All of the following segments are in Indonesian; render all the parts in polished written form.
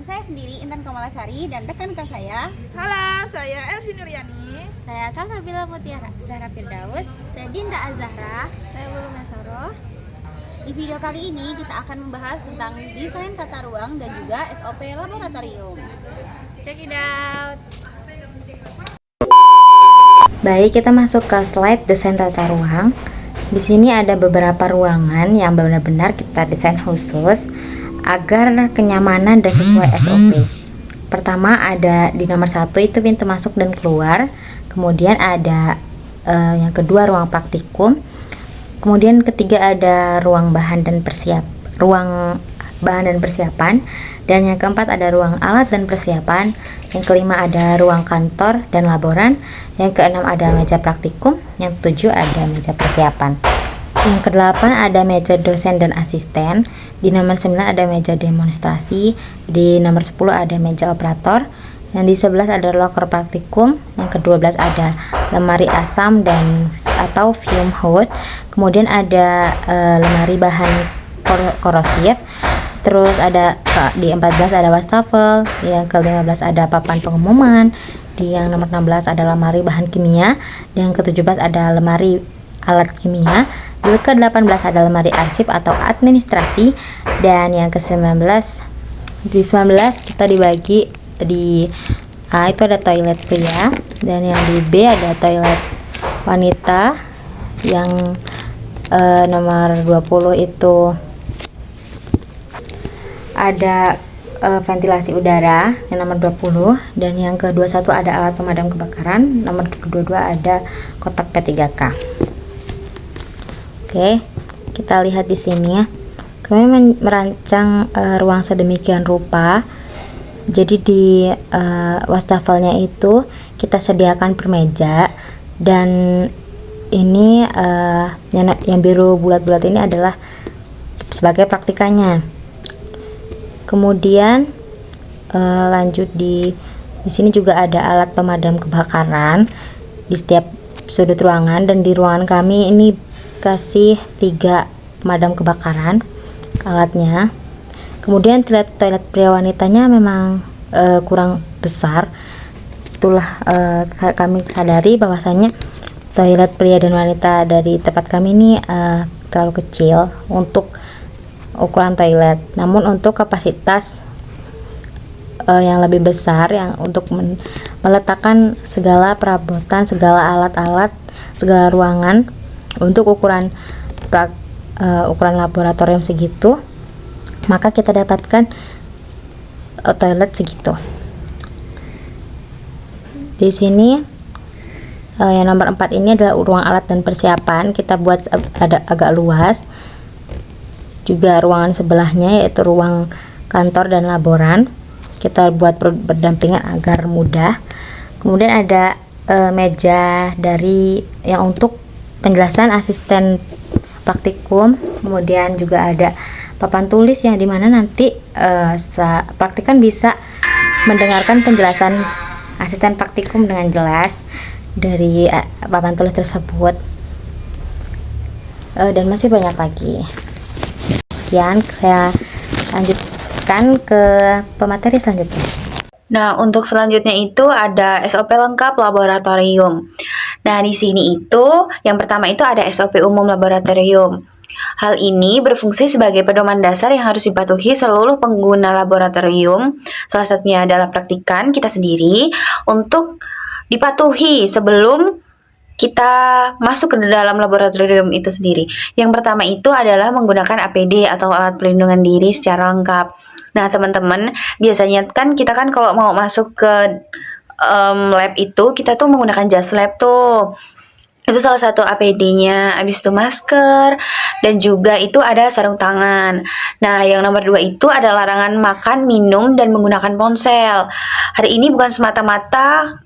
saya sendiri, Intan Kamalasari, dan rekan-rekan saya. Halo, saya Elsie Nuryani. Saya Salsabila Mutiara Zahra Firdaus. Saya Dinda Azahra. Saya Lulu Mesoro. Di video kali ini kita akan membahas tentang desain tata ruang dan juga SOP laboratorium. Check it out. Baik, kita masuk ke slide desain tata ruang. Di sini ada beberapa ruangan yang benar-benar kita desain khusus agar kenyamanan dan sesuai SOP. Pertama ada di nomor 1 itu pintu masuk dan keluar. Kemudian ada yang kedua ruang praktikum. Kemudian ketiga ada ruang bahan dan persiapan. Dan yang keempat ada ruang alat dan persiapan. Yang kelima ada ruang kantor dan laboran. Yang keenam ada meja praktikum. Yang ketujuh ada meja persiapan. Yang kedelapan ada meja dosen dan asisten. Di nomor 9 ada meja demonstrasi. Di nomor 10 ada meja operator. Yang di 11 ada loker praktikum. Yang ke-12 ada lemari asam dan atau fume hood. Kemudian ada lemari bahan korosif. Terus ada di 14 ada wastafel. Yang ke-15 ada papan pengumuman. Di yang nomor 16 ada lemari bahan kimia. Dan yang ke-17 ada lemari alat kimia. Di ke-18 ada lemari arsip atau administrasi. Dan yang ke-19 di 19 kita dibagi di A itu ada toilet pria, dan yang di B ada toilet wanita. Yang nomor 20 itu ada ventilasi udara, yang nomor 20, dan yang ke-21 ada alat pemadam kebakaran, nomor ke-22 ada kotak P3K. Oke, kita lihat di sini ya. Kami merancang ruang sedemikian rupa. Jadi di wastafelnya itu kita sediakan per meja, dan ini yang biru bulat-bulat ini adalah sebagai praktikannya. Kemudian lanjut di sini juga ada alat pemadam kebakaran di setiap sudut ruangan, dan di ruangan kami ini kasih 3 pemadam kebakaran alatnya. Kemudian toilet pria wanitanya memang kurang besar. Itulah kami sadari bahwasanya toilet pria dan wanita dari tempat kami ini terlalu kecil untuk ukuran toilet. Namun untuk kapasitas yang lebih besar, yang untuk meletakkan segala perabotan, segala alat-alat, segala ruangan untuk ukuran laboratorium segitu, maka kita dapatkan toilet segitu. Di sini yang nomor 4 ini adalah ruang alat dan persiapan. Kita buat agak luas. Juga ruangan sebelahnya yaitu ruang kantor dan laboran. Kita buat berdampingan agar mudah. Kemudian ada meja dari yang untuk penjelasan asisten praktikum. Kemudian juga ada papan tulis yang dimana nanti praktikan bisa mendengarkan penjelasan asisten praktikum dengan jelas dari papan tulis tersebut, dan masih banyak lagi. Sekian, saya lanjutkan ke pemateri selanjutnya. Nah, untuk selanjutnya itu ada SOP lengkap laboratorium. Nah, di sini itu yang pertama itu ada SOP umum laboratorium. Hal ini berfungsi sebagai pedoman dasar yang harus dipatuhi seluruh pengguna laboratorium. Salah satunya adalah praktikan kita sendiri untuk dipatuhi sebelum kita masuk ke dalam laboratorium itu sendiri. Yang pertama itu adalah menggunakan APD atau alat pelindungan diri secara lengkap. Nah, teman-teman, biasanya kan kita kalau mau masuk ke lab itu, kita tuh menggunakan jas lab tuh. Itu salah satu APD-nya, habis itu masker, dan juga itu ada sarung tangan. Nah, yang nomor 2 itu ada larangan makan, minum, dan menggunakan ponsel. Hari ini bukan semata-mata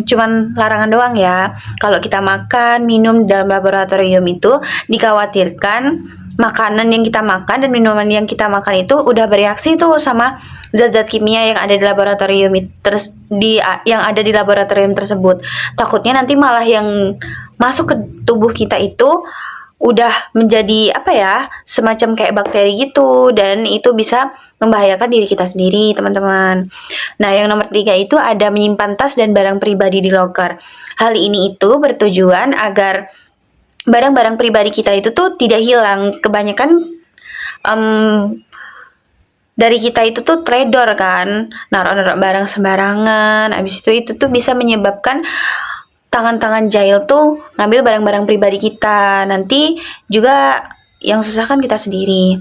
cuman larangan doang ya. Kalau kita makan, minum dalam laboratorium itu dikhawatirkan makanan yang kita makan dan minuman yang kita makan itu udah bereaksi tuh sama zat-zat kimia yang ada di laboratorium yang ada di laboratorium tersebut. Takutnya nanti malah yang masuk ke tubuh kita itu udah menjadi apa ya, semacam kayak bakteri gitu, dan itu bisa membahayakan diri kita sendiri, teman-teman. Nah, yang nomor 3 itu ada menyimpan tas dan barang pribadi di loker. Hal ini itu bertujuan agar barang-barang pribadi kita itu tuh tidak hilang. Kebanyakan dari kita itu tuh trader kan, naruh-naruh barang sembarangan, abis itu tuh bisa menyebabkan tangan-tangan jahil tuh ngambil barang-barang pribadi kita. Nanti juga yang susah kan kita sendiri.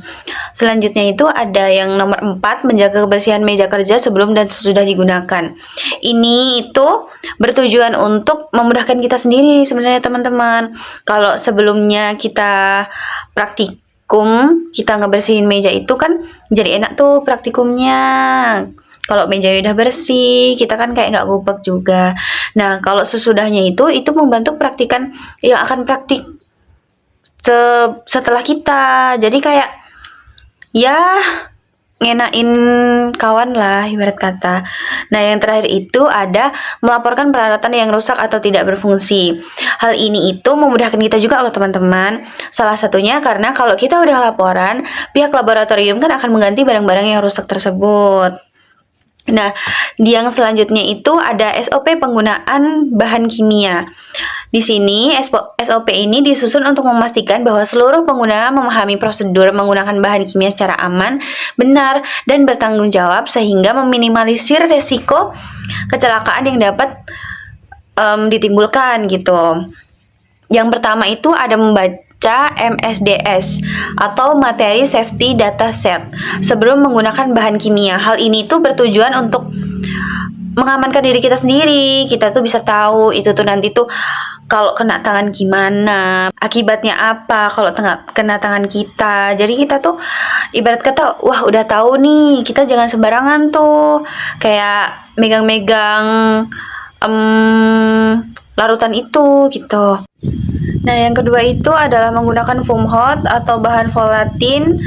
Selanjutnya itu ada yang nomor 4, menjaga kebersihan meja kerja sebelum dan sesudah digunakan. Ini itu bertujuan untuk memudahkan kita sendiri sebenarnya, teman-teman. Kalau sebelumnya kita praktikum, kita ngebersihin meja itu kan jadi enak tuh praktikumnya. Kalau meja udah bersih, kita kan kayak nggak gubek juga. Nah, kalau sesudahnya itu membantu praktikan yang akan praktik setelah kita. Jadi kayak ya ngenain kawan lah, ibarat kata. Nah, yang terakhir itu ada melaporkan peralatan yang rusak atau tidak berfungsi. Hal ini itu memudahkan kita juga loh, teman-teman. Salah satunya karena kalau kita udah laporan, pihak laboratorium kan akan mengganti barang-barang yang rusak tersebut. Nah, yang selanjutnya itu ada SOP penggunaan bahan kimia. Di sini SOP ini disusun untuk memastikan bahwa seluruh pengguna memahami prosedur menggunakan bahan kimia secara aman, benar, dan bertanggung jawab sehingga meminimalisir resiko kecelakaan yang dapat ditimbulkan gitu. Yang pertama itu ada membaca MSDS atau Materi Safety Data Set sebelum menggunakan bahan kimia. Hal ini tuh bertujuan untuk mengamankan diri kita sendiri. Kita tuh bisa tahu itu tuh nanti tuh kalau kena tangan gimana, akibatnya apa kalau kena tangan kita. Jadi kita tuh ibarat kata, wah udah tahu nih, kita jangan sembarangan tuh kayak megang-megang larutan itu gitu. Nah, yang kedua itu adalah menggunakan foam hot atau bahan volatil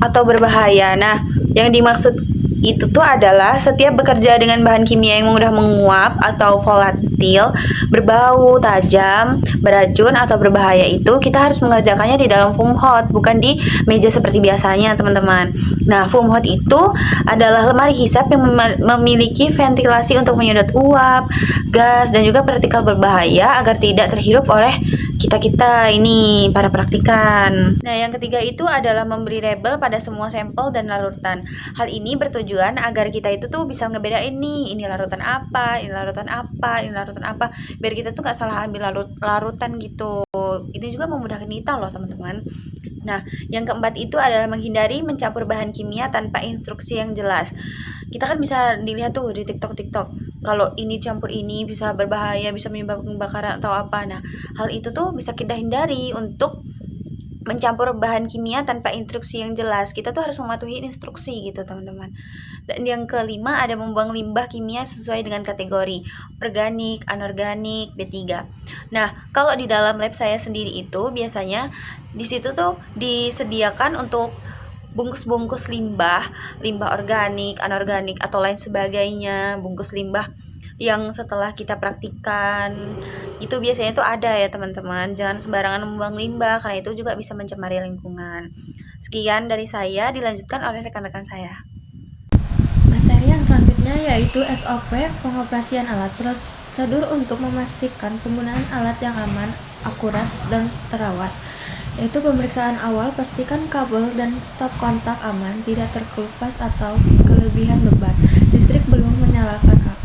atau berbahaya. Nah, yang dimaksud itu tuh adalah setiap bekerja dengan bahan kimia yang mudah menguap atau volatil, berbau, tajam, beracun, atau berbahaya itu kita harus mengerjakannya di dalam foam hot, bukan di meja seperti biasanya, teman-teman. Nah, foam hot itu adalah lemari hisap yang memiliki ventilasi untuk menyedot uap, gas, dan juga partikel berbahaya agar tidak terhirup oleh kita ini para praktikan. Nah, yang ketiga itu adalah memberi label pada semua sampel dan larutan. Hal ini bertujuan agar kita itu tuh bisa ngebedain nih, ini larutan apa, ini larutan apa, ini larutan apa, biar kita tuh nggak salah ambil larutan gitu. Ini juga memudahkan kita loh, teman-teman. Nah, yang keempat itu adalah menghindari mencampur bahan kimia tanpa instruksi yang jelas. Kita kan bisa dilihat tuh di TikTok, kalau ini campur ini bisa berbahaya, bisa menyebabkan kebakaran atau apa. Nah, hal itu tuh bisa kita hindari untuk mencampur bahan kimia tanpa instruksi yang jelas. Kita tuh harus mematuhi instruksi gitu, teman-teman. Dan yang kelima ada membuang limbah kimia sesuai dengan kategori organik, anorganik, B3. Nah, kalau di dalam lab saya sendiri itu biasanya di situ tuh disediakan untuk bungkus-bungkus limbah organik, anorganik, atau lain sebagainya, bungkus limbah yang setelah kita praktikan itu biasanya itu ada ya, teman-teman. Jangan sembarangan membuang limbah karena itu juga bisa mencemari lingkungan. Sekian dari saya, dilanjutkan oleh rekan-rekan saya. Materi yang selanjutnya yaitu SOP pengoperasian alat, prosedur untuk memastikan penggunaan alat yang aman, akurat, dan terawat. Yaitu pemeriksaan awal, pastikan kabel dan stop kontak aman, tidak terkelupas atau kelebihan beban. Listrik sebelum menyalakan alat.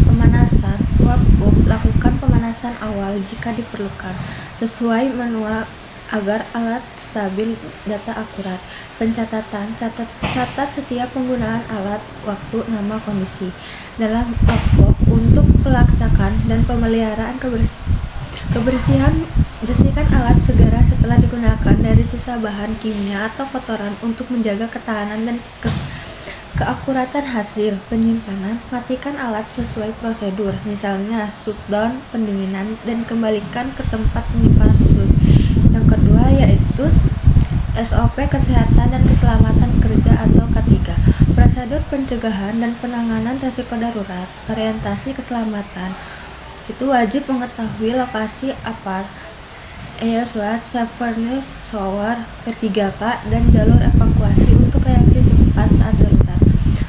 Pemanasan, workbook, lakukan pemanasan awal jika diperlukan, sesuai manual agar alat stabil, data akurat. Pencatatan, catat setiap penggunaan alat, waktu, nama, kondisi. Dalam workbook untuk pelacakan dan pemeliharaan kebersihan, bersihkan alat segera setelah digunakan dari sisa bahan kimia atau kotoran untuk menjaga ketahanan dan keakuratan hasil. Penyimpanan, matikan alat sesuai prosedur, misalnya shutdown, pendinginan, dan kembalikan ke tempat penyimpanan khusus. Yang kedua yaitu SOP kesehatan dan keselamatan kerja atau K3. Prosedur pencegahan dan penanganan risiko darurat. Orientasi keselamatan itu wajib mengetahui lokasi ESWA, Safe Furnace Shower, P3K, dan jalur evakuasi untuk reaksi cepat saat darurat.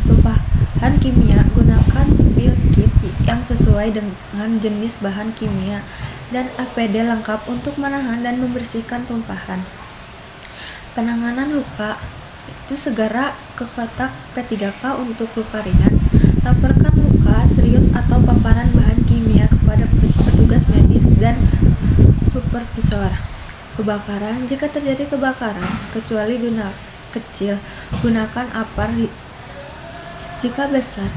Bahan kimia, gunakan spill kit yang sesuai dengan jenis bahan kimia dan APD lengkap untuk menahan dan membersihkan tumpahan. Penanganan luka itu segera ke kotak P3K untuk luka ringan. Laporkan luka serius atau paparan bahan kimia kepada petugas medis dan supervisor. Kebakaran, jika terjadi kebakaran, kecuali kecil, gunakan APAR. Jika besar,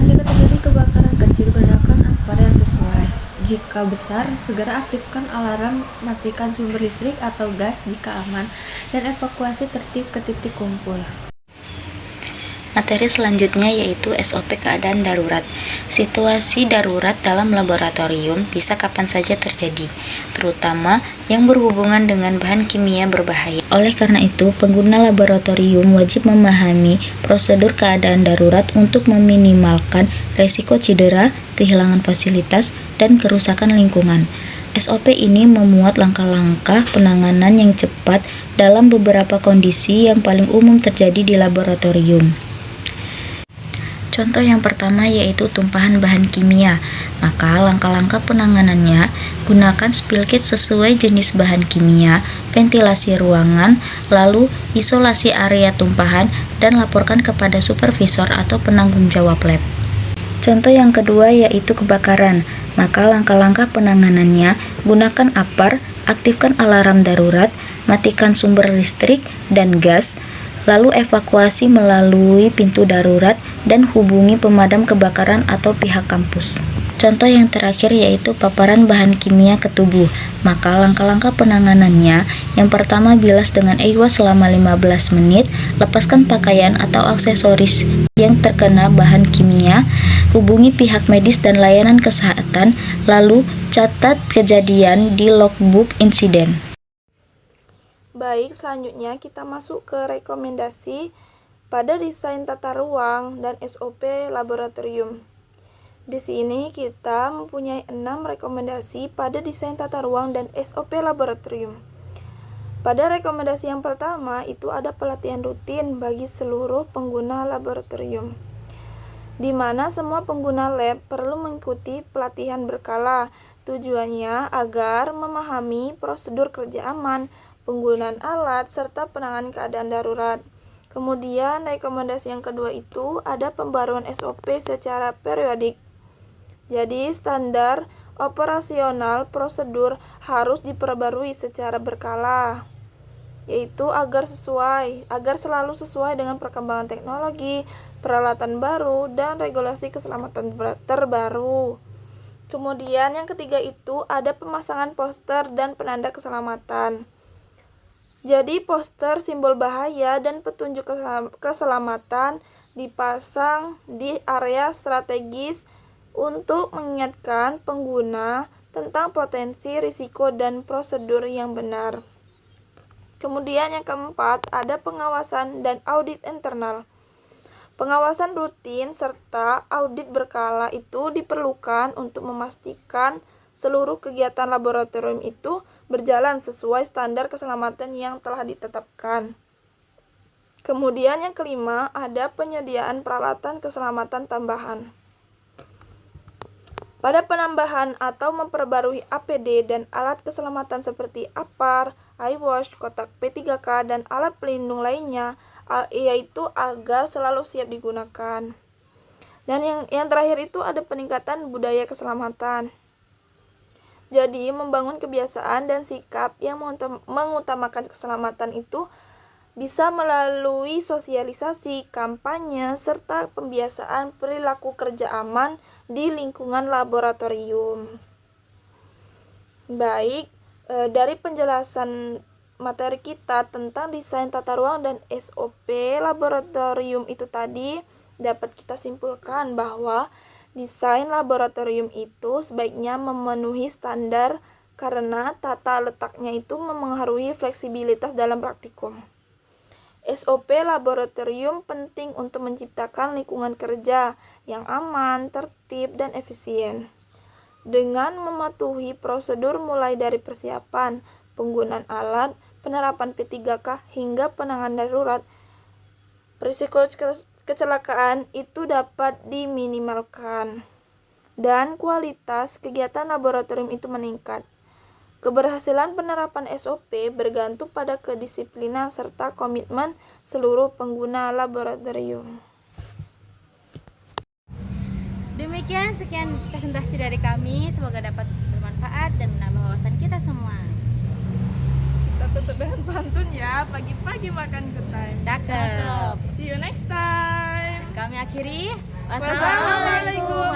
jika terjadi kebakaran kecil, gunakan APAR yang sesuai. Jika besar, segera aktifkan alarm, matikan sumber listrik atau gas jika aman, dan evakuasi tertib ke titik kumpul. Materi selanjutnya yaitu SOP keadaan darurat. Situasi darurat dalam laboratorium bisa kapan saja terjadi, terutama yang berhubungan dengan bahan kimia berbahaya. Oleh karena itu, pengguna laboratorium wajib memahami prosedur keadaan darurat untuk meminimalkan resiko cedera, kehilangan fasilitas, dan kerusakan lingkungan. SOP ini memuat langkah-langkah penanganan yang cepat dalam beberapa kondisi yang paling umum terjadi di laboratorium. Contoh yang pertama yaitu tumpahan bahan kimia. Maka langkah-langkah penanganannya, gunakan spill kit sesuai jenis bahan kimia, ventilasi ruangan, lalu isolasi area tumpahan, dan laporkan kepada supervisor atau penanggung jawab lab. Contoh yang kedua yaitu kebakaran. Maka langkah-langkah penanganannya, gunakan APAR, aktifkan alarm darurat, matikan sumber listrik dan gas, lalu evakuasi melalui pintu darurat dan hubungi pemadam kebakaran atau pihak kampus. Contoh yang terakhir yaitu paparan bahan kimia ke tubuh. Maka langkah-langkah penanganannya, yang pertama bilas dengan EIWA selama 15 menit, lepaskan pakaian atau aksesoris yang terkena bahan kimia, hubungi pihak medis dan layanan kesehatan, lalu catat kejadian di logbook insiden. Baik, selanjutnya kita masuk ke rekomendasi pada desain tata ruang dan SOP laboratorium. Di sini kita mempunyai 6 rekomendasi pada desain tata ruang dan SOP laboratorium. Pada rekomendasi yang pertama itu ada pelatihan rutin bagi seluruh pengguna laboratorium, di mana semua pengguna lab perlu mengikuti pelatihan berkala. Tujuannya agar memahami prosedur kerja aman, penggunaan alat, serta penanganan keadaan darurat. Kemudian rekomendasi yang kedua itu ada pembaruan SOP secara periodik. Jadi standar operasional prosedur harus diperbarui secara berkala, yaitu agar selalu sesuai dengan perkembangan teknologi, peralatan baru, dan regulasi keselamatan terbaru. Kemudian yang ketiga itu ada pemasangan poster dan penanda keselamatan. Jadi poster simbol bahaya dan petunjuk keselamatan dipasang di area strategis untuk mengingatkan pengguna tentang potensi risiko dan prosedur yang benar. Kemudian yang keempat ada pengawasan dan audit internal. Pengawasan rutin serta audit berkala itu diperlukan untuk memastikan seluruh kegiatan laboratorium itu berjalan sesuai standar keselamatan yang telah ditetapkan. Kemudian yang kelima, ada penyediaan peralatan keselamatan tambahan. Pada penambahan atau memperbarui APD dan alat keselamatan seperti APAR, iWash, kotak P3K, dan alat pelindung lainnya, yaitu agar selalu siap digunakan. Dan yang terakhir itu ada peningkatan budaya keselamatan. Jadi, membangun kebiasaan dan sikap yang mengutamakan keselamatan itu bisa melalui sosialisasi, kampanye, serta pembiasaan perilaku kerja aman di lingkungan laboratorium. Baik, dari penjelasan materi kita tentang desain tata ruang dan SOP laboratorium itu tadi, dapat kita simpulkan bahwa desain laboratorium itu sebaiknya memenuhi standar karena tata letaknya itu memengaruhi fleksibilitas dalam praktikum. SOP laboratorium penting untuk menciptakan lingkungan kerja yang aman, tertib, dan efisien. dengan mematuhi prosedur mulai dari persiapan, penggunaan alat, penerapan P3K hingga penanganan darurat, risiko kecelakaan itu dapat diminimalkan dan kualitas kegiatan laboratorium itu meningkat. Keberhasilan penerapan SOP bergantung pada kedisiplinan serta komitmen seluruh pengguna laboratorium. Demikian sekian presentasi dari kami, semoga dapat bermanfaat dan menambah wawasan kita semua. Kita tutup dengan pantun ya, pagi-pagi makan good time. Cakep. See you next time. Kami akhiri. Wassalamualaikum